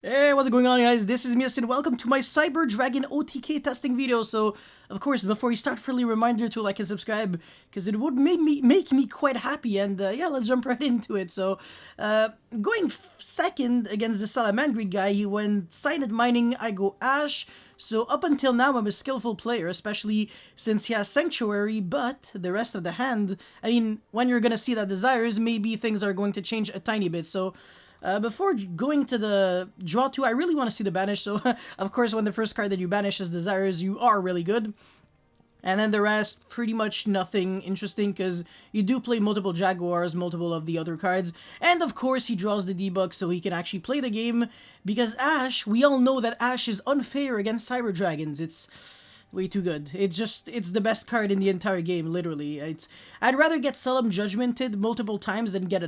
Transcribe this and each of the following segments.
Hey, what's going on, guys? This is Mias and welcome to my Cyber Dragon OTK testing video. So, of course, before you start, friendly reminder to like and subscribe because it would make me quite happy. And yeah, let's jump right into it. So, going second against the Salamandreed guy, he went Silent Mining. I go Ash. So up until now, I'm a skillful player, especially since he has Sanctuary. But the rest of the hand, I mean, when you're gonna see that Desires, maybe things are going to change a tiny bit. So. Before going to the draw 2, I really want to see the banish, so of course when the first card that you banish is Desires, you are really good. And then the rest, pretty much nothing interesting, because you do play multiple Jaguars, multiple of the other cards, and of course he draws the debug so he can actually play the game, because Ash, we all know that Ash is unfair against Cyber Dragons. It's way too good. It's the best card in the entire game, literally. I'd rather get Solemn Judgmented multiple times than get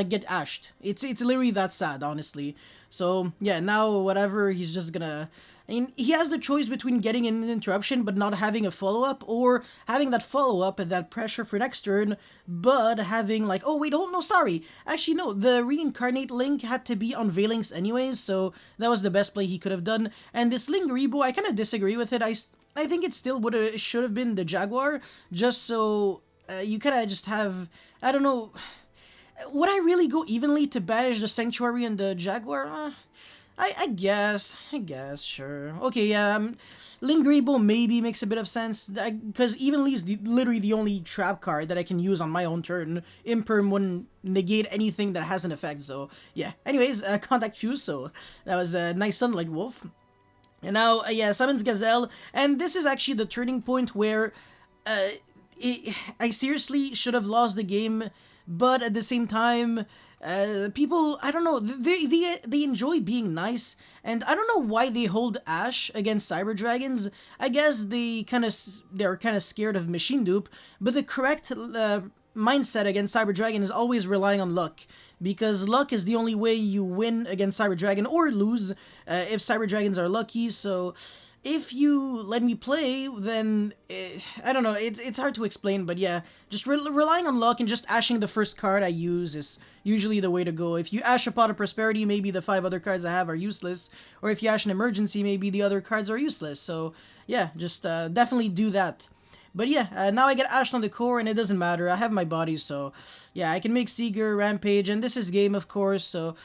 get ashed. It's literally that sad, honestly. So yeah, now whatever, he's just gonna. I mean, he has the choice between getting an interruption but not having a follow-up, or having that follow-up and that pressure for next turn, but having like, oh wait, oh no, sorry. Actually, no, the Reincarnate Link had to be on Valynx anyways, so that was the best play he could have done. And this Lingaribo, I kind of disagree with it. I think it still should have been the Jaguar, just so you kind of just have, I don't know, would I really go evenly to banish the Sanctuary and the Jaguar? I guess, sure. Okay, yeah, Lingaribo maybe makes a bit of sense, because evenly is literally the only trap card that I can use on my own turn. Imperm wouldn't negate anything that has an effect, so yeah. Anyways, Contact Fuse, so that was a nice Sunlight Wolf. And now, yeah, summons Gazelle, and this is actually the turning point where I seriously should have lost the game, but at the same time, people, I don't know, they enjoy being nice, and I don't know why they hold Ash against Cyber Dragons. I guess they're kind of scared of Machine Dupe, but the correct mindset against Cyber Dragon is always relying on luck, because luck is the only way you win against Cyber Dragon or lose if Cyber Dragons are lucky. So if you let me play, then I don't know, it's hard to explain, but yeah, just relying on luck and just ashing the first card I use is usually the way to go. If you ash a Pot of Prosperity, maybe the 5 other cards I have are useless, or if you ash an Emergency, maybe the other cards are useless. So yeah, just definitely do that. But yeah, now I get Ashed on the core, and it doesn't matter. I have my body, so yeah, I can make Seeger, Rampage, and this is game, of course, so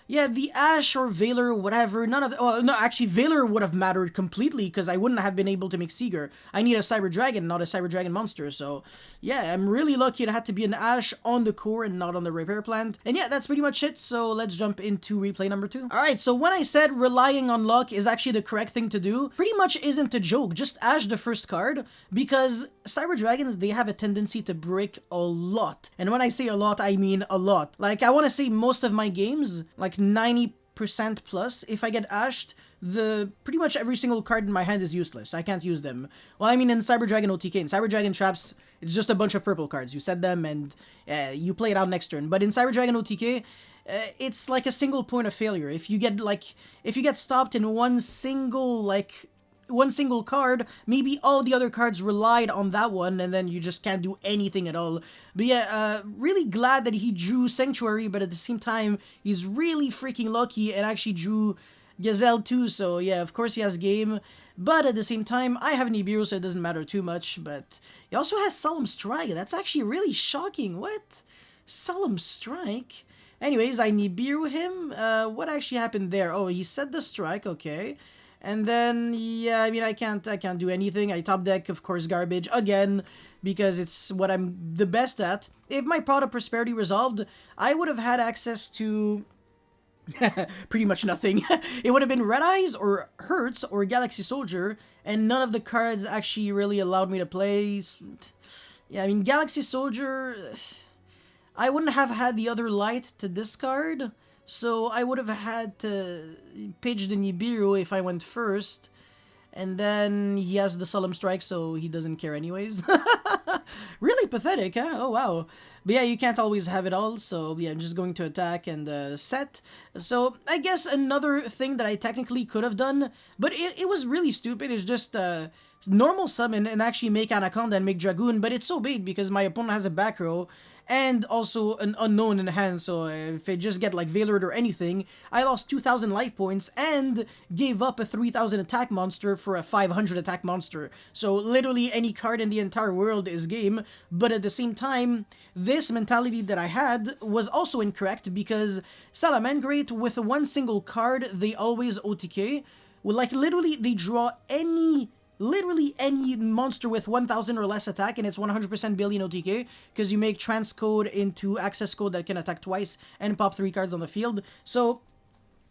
yeah, the Ash or Valor, whatever, none of the... Oh, no, actually, Valor would have mattered completely, because I wouldn't have been able to make Seeger. I need a Cyber Dragon, not a Cyber Dragon monster, so yeah, I'm really lucky it had to be an Ash on the core and not on the Repair Plant. And yeah, that's pretty much it, so let's jump into replay number 2. Alright, so when I said relying on luck is actually the correct thing to do, pretty much isn't a joke. Just Ash the first card, because Cyber Dragons, they have a tendency to break a lot. And when I say a lot, I mean a lot. Like, I want to say most of my games, like 90% plus, if I get ashed, pretty much every single card in my hand is useless. I can't use them. Well, I mean, in Cyber Dragon OTK, in Cyber Dragon Traps, it's just a bunch of purple cards. You set them and you play it out next turn. But in Cyber Dragon OTK, it's like a single point of failure. If you get stopped in one single card, maybe all the other cards relied on that one, and then you just can't do anything at all. But yeah, really glad that he drew Sanctuary, but at the same time, he's really freaking lucky and actually drew Gazelle too, so yeah, of course he has game. But at the same time, I have Nibiru, so it doesn't matter too much, but he also has Solemn Strike. That's actually really shocking. What? Solemn Strike? Anyways, I Nibiru him. What actually happened there? Oh, he set the strike, okay. And then, yeah, I mean, I can't do anything. I top deck, of course, Garbage again, because it's what I'm the best at. If my Pot of Prosperity resolved, I would have had access to pretty much nothing. It would have been Red Eyes or Hertz or Galaxy Soldier, and none of the cards actually really allowed me to play. Yeah, I mean, Galaxy Soldier, I wouldn't have had the other light to discard. So I would have had to pitch the Nibiru if I went first. And then he has the Solemn Strike, so he doesn't care anyways. Really pathetic, huh? Oh, wow. But yeah, you can't always have it all, so yeah, I'm just going to attack and set. So I guess another thing that I technically could have done, but it was really stupid, is just normal summon and actually make Anaconda and make Dragoon, but it's so bait because my opponent has a back row. and also an unknown in hand, so if it just get like Veilered or anything, I lost 2,000 life points and gave up a 3,000 attack monster for a 500 attack monster. So literally any card in the entire world is game, but at the same time, this mentality that I had was also incorrect because Salamangreat, with one single card, they always OTK. Well, like literally they draw literally any monster with 1,000 or less attack, and it's 100% billion OTK, because you make transcode into access code that can attack twice and pop 3 cards on the field. So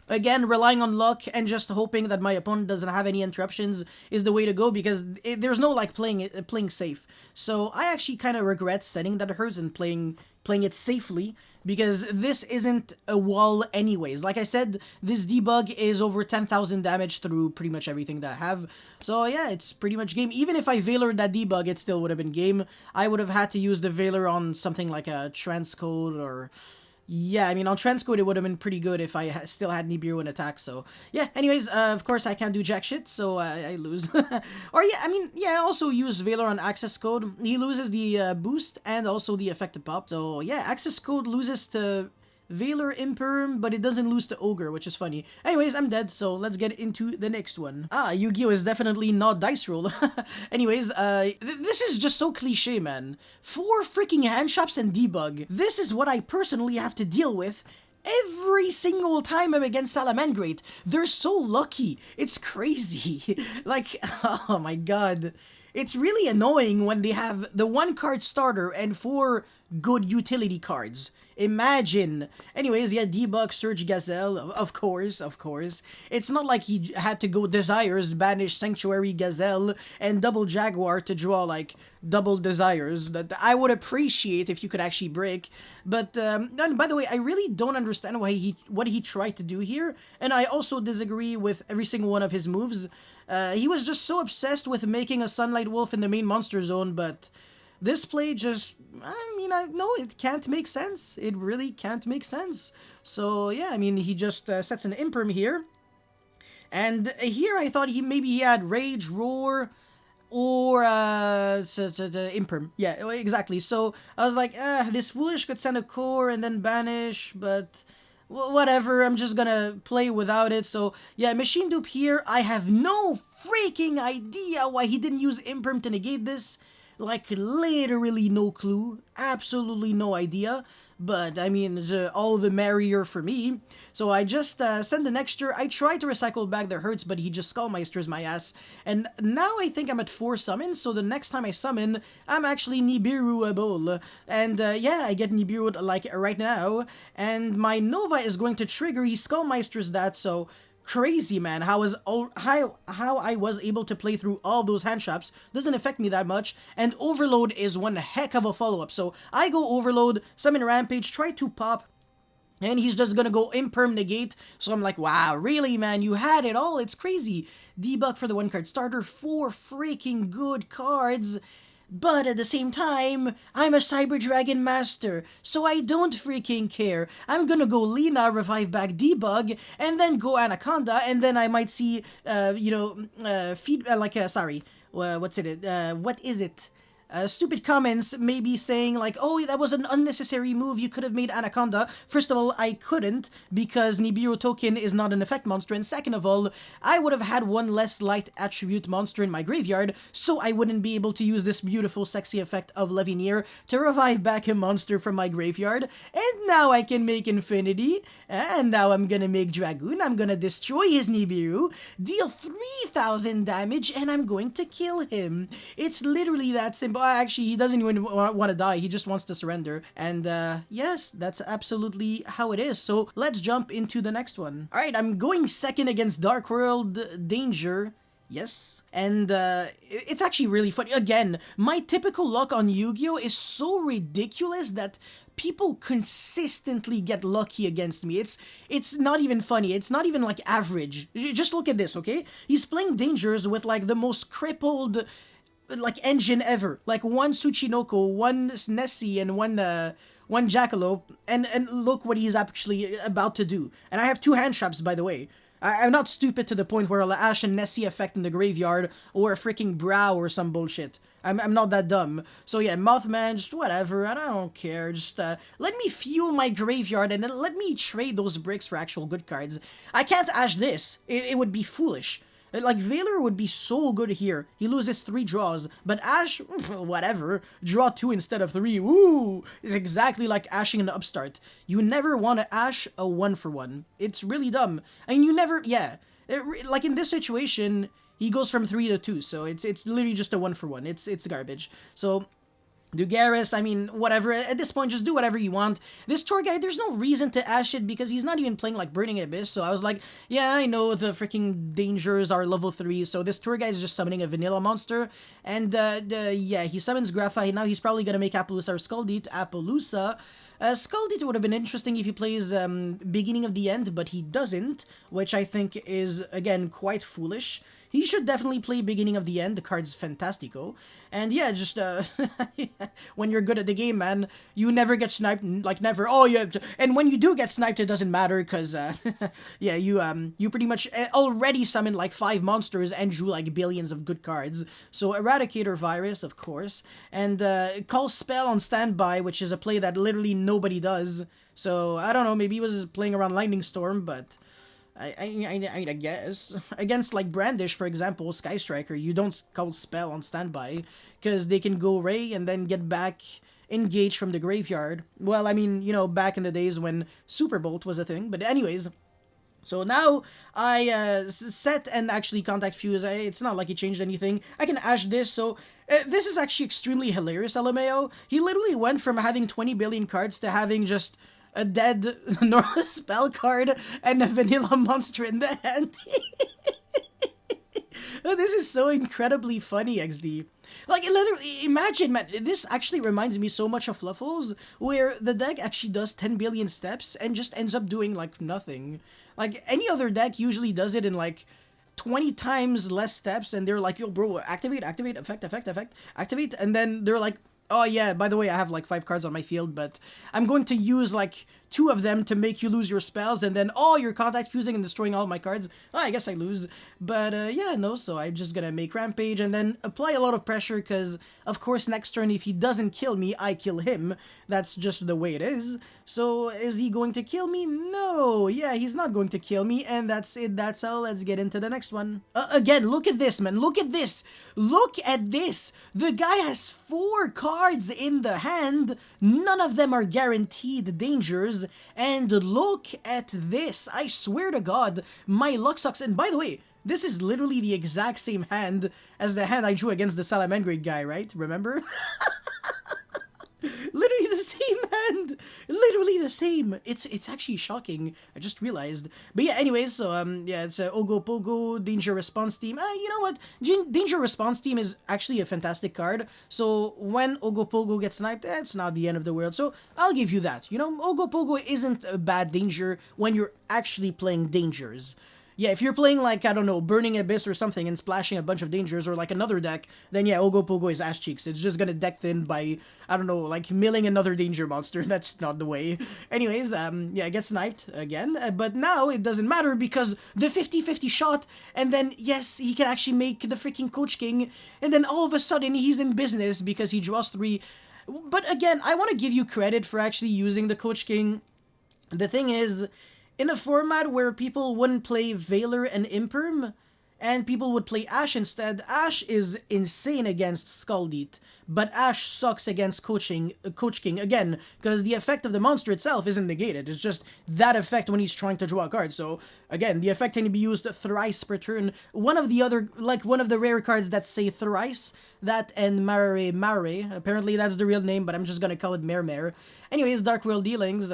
again, relying on luck and just hoping that my opponent doesn't have any interruptions is the way to go, because there's no like playing safe. So I actually kind of regret setting that hurts and playing it safely, because this isn't a wall anyways. Like I said, this debug is over 10,000 damage through pretty much everything that I have. So yeah, it's pretty much game. Even if I Veilered that debug, it still would have been game. I would have had to use the Veiler on something like a transcode or... Yeah, I mean, on transcode, it would have been pretty good if I still had Nibiru in attack, so... Yeah, anyways, of course, I can't do jack shit, so I lose. Or, yeah, I mean, yeah, I also use Veiler on access code. He loses the boost and also the effective pop. So, yeah, access code loses to Veiler Imperm, but it doesn't lose to Ogre, which is funny. Anyways, I'm dead, so let's get into the next one. Yu-Gi-Oh! Is definitely not dice roll. Anyways, this is just so cliche, man. 4 freaking hand shops and debug. This is what I personally have to deal with every single time I'm against Salamangreat. They're so lucky. It's crazy. Like, oh my god. It's really annoying when they have the 1-card starter and 4 good utility cards. Imagine. Anyways, yeah, debug Surge Gazelle, of course. It's not like he had to go Desires, banish Sanctuary Gazelle, and double Jaguar to draw, like, double Desires. That I would appreciate if you could actually break. But, and by the way, I really don't understand what he tried to do here, and I also disagree with every single one of his moves. He was just so obsessed with making a Sunlight Wolf in the main monster zone, but... This play just, I mean, no, it can't make sense. It really can't make sense. So, yeah, I mean, he just sets an Imperm here. And here I thought maybe he had Rage, Roar, or Imperm. Yeah, exactly. So, I was like, this Foolish could send a Core and then banish, but... whatever, I'm just gonna play without it. So, yeah, Machine Dupe here. I have no freaking idea why he didn't use Imperm to negate this. Like, literally no clue. Absolutely no idea. But, I mean, all the merrier for me. So I just send the Nexture. I tried to recycle back the Hurts, but he just Skullmeisters my ass. And now I think I'm at 4 summons, so the next time I summon, I'm actually Nibiru-able. And, yeah, I get Nibiru, like, right now. And my Nova is going to trigger. He Skullmeisters that, so... Crazy, man. How I was able to play through all those hand shops doesn't affect me that much, and Overload is one heck of a follow-up. So I go Overload, summon Rampage, try to pop, and he's just gonna go Imperm negate. So I'm like, wow, really, man, you had it all. It's crazy. Debug for the 1-card starter, 4 freaking good cards. But at the same time, I'm a Cyber Dragon Master, so I don't freaking care. I'm gonna go Lina, revive back Debug, and then go Anaconda, and then I might see, what is it? Stupid comments maybe saying like, oh, that was an unnecessary move, you could have made Anaconda. First of all, I couldn't, because Nibiru token is not an effect monster, and second of all, I would have had 1 less light attribute monster in my graveyard, so I wouldn't be able to use this beautiful sexy effect of Levinier to revive back a monster from my graveyard. And now I can make Infinity, and now I'm gonna make Dragoon, I'm gonna destroy his Nibiru, deal 3,000 damage, and I'm going to kill him. It's literally that simple. Actually, he doesn't even want to die. He just wants to surrender. And yes, that's absolutely how it is. So let's jump into the next one. All right, I'm going second against Dark World Danger. Yes. And it's actually really funny. Again, my typical luck on Yu-Gi-Oh! Is so ridiculous that people consistently get lucky against me. It's not even funny. It's not even like average. Just look at this, okay? He's playing Dangers with like the most crippled... like engine ever, like 1 Tsuchinoko, 1 Nessie, and 1 Jackalope, and look what he's actually about to do. And I have 2 hand traps, by the way. I'm not stupid to the point where I'll Ash and Nessie effect in the graveyard or a freaking Brow or some bullshit. I'm not that dumb. So yeah, Mothman, just whatever, and I don't care. Just let me fuel my graveyard and then let me trade those bricks for actual good cards. I can't Ash this. It would be foolish. Like, Valor would be so good here. He loses 3 draws. But Ash, whatever. Draw 2 instead of 3. Woo! It's exactly like Ashing an Upstart. You never want to Ash a 1-for-1. It's really dumb. I mean, you never, yeah. Like, in this situation, he goes from 3 to 2. So it's literally just a 1-for-1. It's garbage. So Dugaris, I mean, whatever. At this point, just do whatever you want. This tour guide, there's no reason to ash it because he's not even playing like Burning Abyss. So I was like, yeah, I know the freaking dangers are level 3. So this tour guide is just summoning a vanilla monster. And yeah, he summons Graphite. Now he's probably going to make Appaloosa or Skulldeat. Appaloosa. Skulldeat would have been interesting if he plays Beginning of the End, but he doesn't, which I think is, again, quite foolish. He should definitely play Beginning of the End. The card's fantastico. And yeah, just, when you're good at the game, man, you never get sniped, like, never. Oh, yeah, and when you do get sniped, it doesn't matter, because, yeah, you pretty much already summoned, like, 5 monsters and drew, like, billions of good cards. So, Eradicator Virus, of course, and, Call Spell on standby, which is a play that literally nobody does. So, I don't know, maybe he was playing around Lightning Storm, but I guess. Against, like, Brandish, for example, Sky Striker, you don't call Spell on standby, because they can go Ray and then get back engaged from the graveyard. Well, I mean, you know, back in the days when Super Bolt was a thing, but anyways. So now, I set and actually contact Fuse. It's not like he changed anything. I can ash this, so this is actually extremely hilarious, LMAO. He literally went from having 20 billion cards to having just a dead normal spell card and a vanilla monster in the hand. This is so incredibly funny, XD. Like, literally, imagine, man, this actually reminds me so much of Fluffles, where the deck actually does 10 billion steps and just ends up doing, like, nothing. Like, any other deck usually does it in, like, 20 times less steps, and they're like, yo, bro, activate, effect, activate, and then they're like, oh yeah, by the way, I have like 5 cards on my field, but I'm going to use like 2 of them to make you lose your spells, and then, oh, you're contact fusing and destroying all my cards. Oh, I guess I lose. But yeah, no, so I'm just gonna make Rampage and then apply a lot of pressure, because, of course, next turn, if he doesn't kill me, I kill him. That's just the way it is. So, is he going to kill me? No! Yeah, he's not going to kill me, and that's it, that's all. Let's get into the next one. Again, look at this, man. Look at this! Look at this! The guy has 4 cards in the hand. None of them are guaranteed dangers. And look at this. I swear to God, my luck sucks. And by the way, this is literally the exact same hand as the hand I drew against the Salamangreat guy, right? Remember? Literally the same hand. Literally the same. It's actually shocking. I just realized. But yeah, anyways, so yeah, it's Ogopogo Danger Response Team. You know what? Danger Response Team is actually a fantastic card. So when Ogopogo gets sniped, it's not the end of the world. So I'll give you that. You know, Ogopogo isn't a bad danger when you're actually playing dangers. Yeah, if you're playing, like, I don't know, Burning Abyss or something and splashing a bunch of dangers, or like another deck, then yeah, Ogopogo is ass cheeks. It's just gonna deck thin by, I don't know, like milling another danger monster. That's not the way. Anyways, yeah, I get sniped again, but now it doesn't matter because the 50-50 shot, and then, yes, he can actually make the freaking Coach King, and then all of a sudden he's in business because he draws 3. But again, I want to give you credit for actually using the Coach King. The thing is, in a format where people wouldn't play Valor and Imperm, and people would play Ash instead, Ash is insane against Skulldeat, but Ash sucks against Coach King, again, because the effect of the monster itself isn't negated, it's just that effect when he's trying to draw a card. So, again, the effect can be used thrice per turn. One of the rare cards that say thrice, that and Marare, apparently that's the real name, but I'm just gonna call it Mare. Anyways, Dark World Dealings,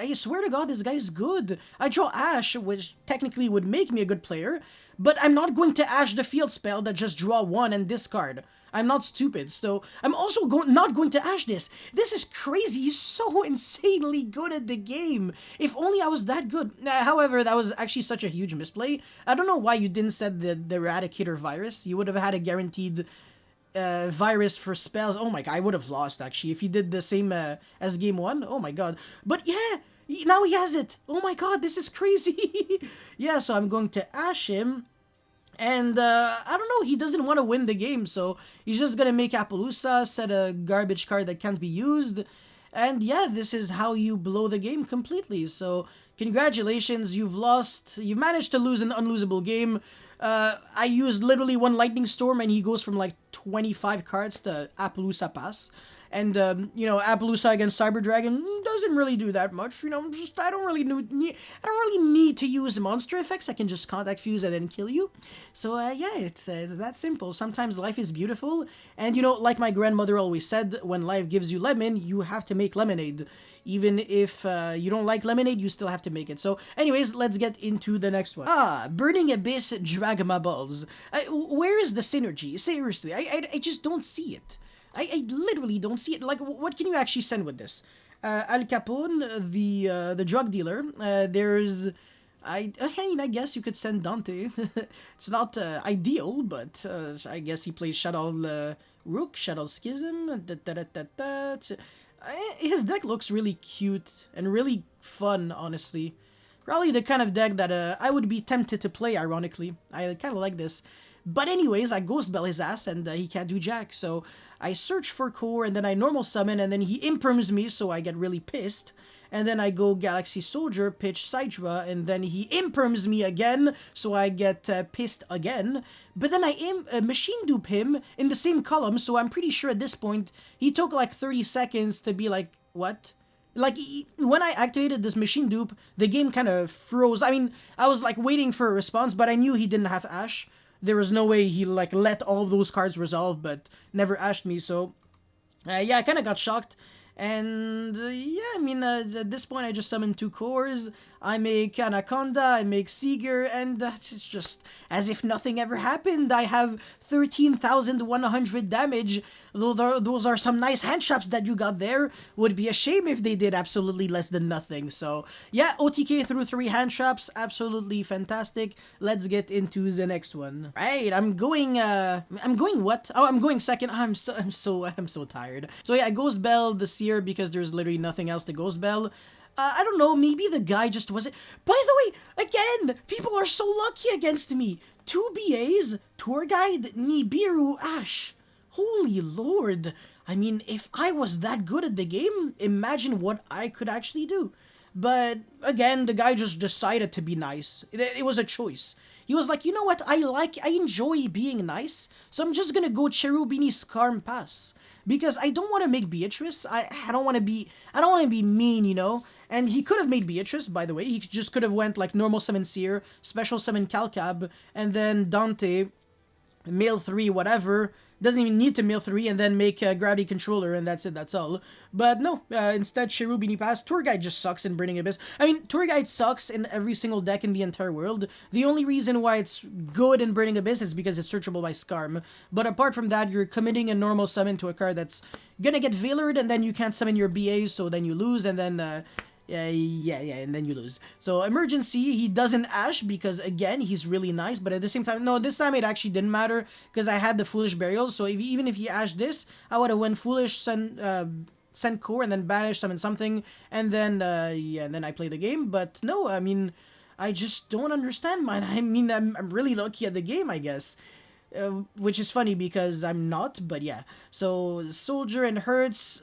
I swear to God, this guy's good. I draw Ash, which technically would make me a good player, but I'm not going to Ash the field spell that just draw 1 and discard. I'm not stupid, so I'm also not going to Ash this. This is crazy. He's so insanely good at the game. If only I was that good. However, that was actually such a huge misplay. I don't know why you didn't set the Eradicator Virus. You would have had a guaranteed virus for spells. Oh my God, I would have lost actually if he did the same as game 1. Oh my God. But yeah, Now he has it. Oh my god, this is crazy. Yeah, so I'm going to Ash him. And I don't know, he doesn't want to win the game, so he's just gonna make Appaloosa, set a garbage card that can't be used. And yeah, this is how you blow the game completely. So congratulations, you've lost. You've managed to lose an unlosable game. I used literally one Lightning Storm, and he goes from like 25 cards to Appaloosa Pass. And, you know, Appaloosa against Cyber Dragon doesn't really do that much. You know, just I don't really need to use monster effects. I can just contact fuse and then kill you. So, yeah, it's that simple. Sometimes life is beautiful. And, you know, like my grandmother always said, when life gives you lemon, you have to make lemonade. Even if you don't like lemonade, you still have to make it. So, anyways, let's get into the next one. Burning Abyss, drag my balls. Where is the synergy? Seriously, I just don't see it. I literally don't see it. Like, what can you actually send with this? Al Capone, the drug dealer. There's... I mean, I guess you could send Dante. It's not ideal, but I guess he plays Shadow Rook, Shadow Schism. His deck looks really cute and really fun, honestly. Probably the kind of deck that I would be tempted to play, ironically. I kind of like this. But anyways, I Ghost Bell his ass, and he can't do jack, so I search for core, and then I normal summon, and then he imperms me, so I get really pissed. And then I go Galaxy Soldier, pitch Sidra, and then he imperms me again, so I get pissed again. But then I machine dupe him in the same column, so I'm pretty sure at this point, he took like 30 seconds to be like, what? Like, when I activated this machine dupe, the game kind of froze. I mean, I was like waiting for a response, but I knew he didn't have Ash. There was no way he like let all of those cards resolve, but never ashed me, so yeah, I kind of got shocked. And yeah, I mean, at this point I just summon 2 cores, I make Anaconda, I make Seeger, and it's just as if nothing ever happened. I have 13,100 damage. Those are some nice hand traps that you got there. Would be a shame if they did absolutely less than nothing. So yeah, OTK through 3 hand traps, absolutely fantastic. Let's get into the next one. Right, I'm going what? Oh, I'm going second. I'm so tired. So yeah, Ghost Bell the Seer because there's literally nothing else to Ghost Bell. I don't know, maybe the guy just wasn't... By the way, again, people are so lucky against me. 2 BAs, Tour Guide, Nibiru, Ash. Holy lord. I mean, if I was that good at the game, imagine what I could actually do. But, again, the guy just decided to be nice. It was a choice. He was like, you know what, I enjoy being nice, so I'm just gonna go Cherubini Skarm Pass. Because I don't want to make Beatrice. I don't want to be mean, you know. And he could have made Beatrice, by the way. He just could have went like normal summon Seer, special summon Calcab, and then Dante, mail 3, whatever. Doesn't even need to mail 3 and then make a Gravity Controller, and that's it, that's all. But no, instead Cherubini Pass. Tour Guide just sucks in Burning Abyss. I mean, Tour Guide sucks in every single deck in the entire world. The only reason why it's good in Burning Abyss is because it's searchable by Skarm. But apart from that, you're committing a normal summon to a card that's gonna get Veilered, and then you can't summon your BAs, so then you lose, and then... yeah, and then you lose. So, Emergency, he doesn't Ash because, again, he's really nice. But at the same time, no, this time it actually didn't matter because I had the Foolish Burial. So, even if he Ashed this, I would have went Foolish, sent Core, and then Banish, summon something. And then, yeah, and then I play the game. But no, I mean, I just don't understand mine. I mean, I'm really lucky at the game, I guess. Which is funny because I'm not, but yeah. So, Soldier and Hertz,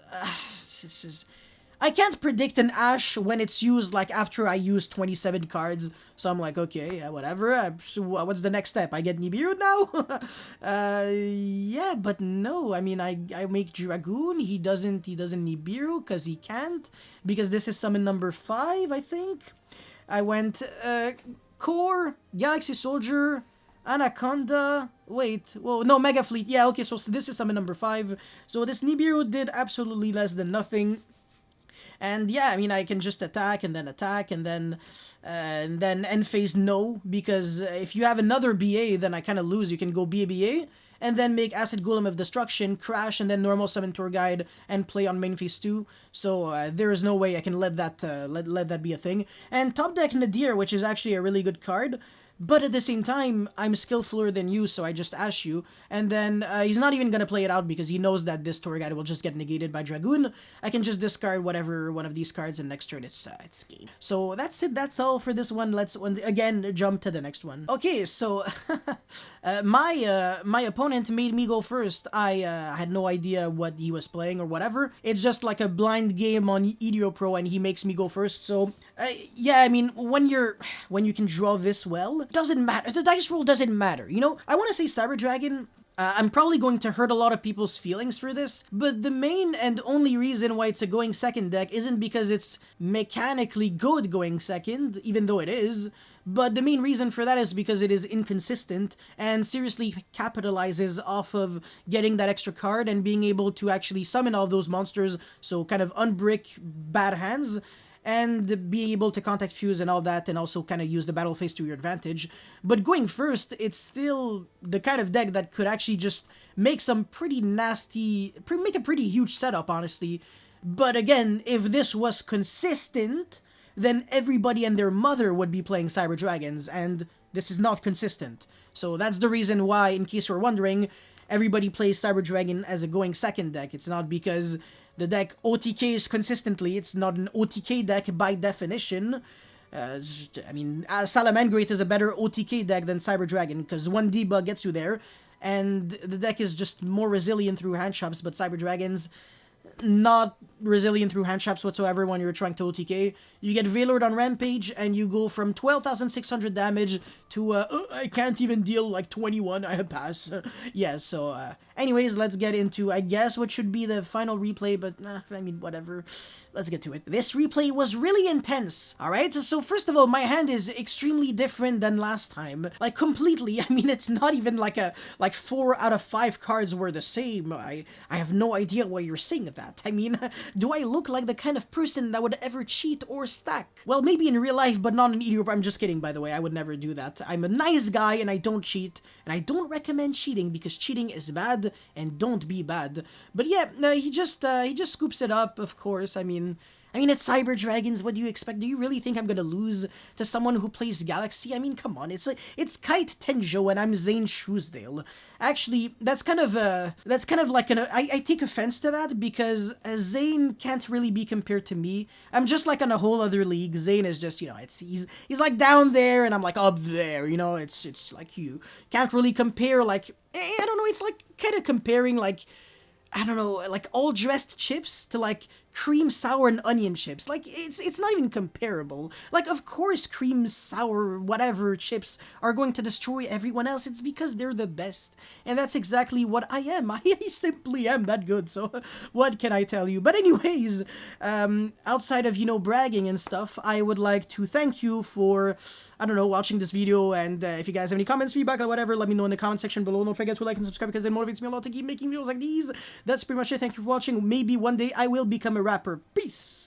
this is... I can't predict an Ash when it's used, like, after I use 27 cards. So I'm like, okay, yeah, whatever. So what's the next step? I get Nibiru now? Yeah, but no. I mean, I make Dragoon. He doesn't Nibiru because he can't. Because this is summon number 5, I think. I went, Core, Galaxy Soldier, Anaconda, wait, well, no, Mega Fleet. Yeah, okay, so this is summon number 5. So this Nibiru did absolutely less than nothing. And yeah, I mean, I can just attack, and then end phase no, because if you have another BA, then I kind of lose. You can go BA, and then make Acid Golem of Destruction, crash, and then normal summon Tour Guide, and play on main phase 2. So there is no way I can let that be a thing. And top deck Nadir, which is actually a really good card. but at the same time, I'm skillfuler than you, so I just ash you. And then he's not even gonna play it out because he knows that this Tour Guide will just get negated by Dragoon. I can just discard whatever one of these cards, and next turn it's game. So that's it. That's all for this one. Let's again jump to the next one. Okay, so my opponent made me go first. I had no idea what he was playing or whatever. It's just like a blind game on EDO Pro, and he makes me go first. So yeah, I mean, when you can draw this well, doesn't matter. The dice roll doesn't matter. You know, I want to say Cyber Dragon. I'm probably going to hurt a lot of people's feelings for this, but the main and only reason why it's a going second deck isn't because it's mechanically good going second, even though it is, but the main reason for that is because it is inconsistent and seriously capitalizes off of getting that extra card and being able to actually summon all those monsters, so kind of unbrick bad hands, and be able to contact fuse and all that, and also kind of use the battle phase to your advantage. But going first, it's still the kind of deck that could actually just make some pretty nasty, make a pretty huge setup, honestly. But again, if this was consistent, then everybody and their mother would be playing Cyber Dragons, and this is not consistent. So that's the reason why, in case you're wondering, everybody plays Cyber Dragon as a going second deck. It's not because the deck OTKs consistently. It's not an OTK deck by definition. I mean, Salamangreat is a better OTK deck than Cyber Dragon because one debug gets you there, and the deck is just more resilient through hand shops, but Cyber Dragon's not resilient through hand traps whatsoever when you're trying to OTK. You get Veilord on Rampage, and you go from 12,600 damage to, I can't even deal like 21, I pass. Yeah, so, anyways, let's get into, I guess, what should be the final replay, but, I mean, whatever. Let's get to it. This replay was really intense, alright? So, first of all, my hand is extremely different than last time. Like, completely. I mean, it's not even like 4 out of 5 cards were the same. I have no idea why you're saying that. I mean, do I look like the kind of person that would ever cheat or stack? Well, maybe in real life, but not in EDO. I'm just kidding, by the way. I would never do that. I'm a nice guy, and I don't cheat, and I don't recommend cheating because cheating is bad, and don't be bad. But yeah, he just scoops it up, of course. I mean, it's Cyber Dragons. What do you expect? Do you really think I'm gonna lose to someone who plays Galaxy? I mean, come on. It's Kite Tenjo and I'm Zane Shrewsdale. Actually, that's kind of like I take offense to that because Zane can't really be compared to me. I'm just like on a whole other league. Zane is just, you know, he's like down there and I'm like up there, you know. It's like you can't really compare, like, I don't know, it's like kind of comparing like, I don't know, like all dressed chips to like cream sour and onion chips. Like, it's not even comparable. Like, of course cream sour whatever chips are going to destroy everyone else. It's because they're the best, and that's exactly what I am. I simply am that good, so what can I tell you? But anyways, outside of, you know, bragging and stuff, I would like to thank you for, I don't know, watching this video, and if you guys have any comments, feedback, or whatever, let me know in the comment section below. Don't forget to like and subscribe because it motivates me a lot to keep making videos like these. That's pretty much it. Thank you for watching. Maybe one day I will become a rapper. Peace!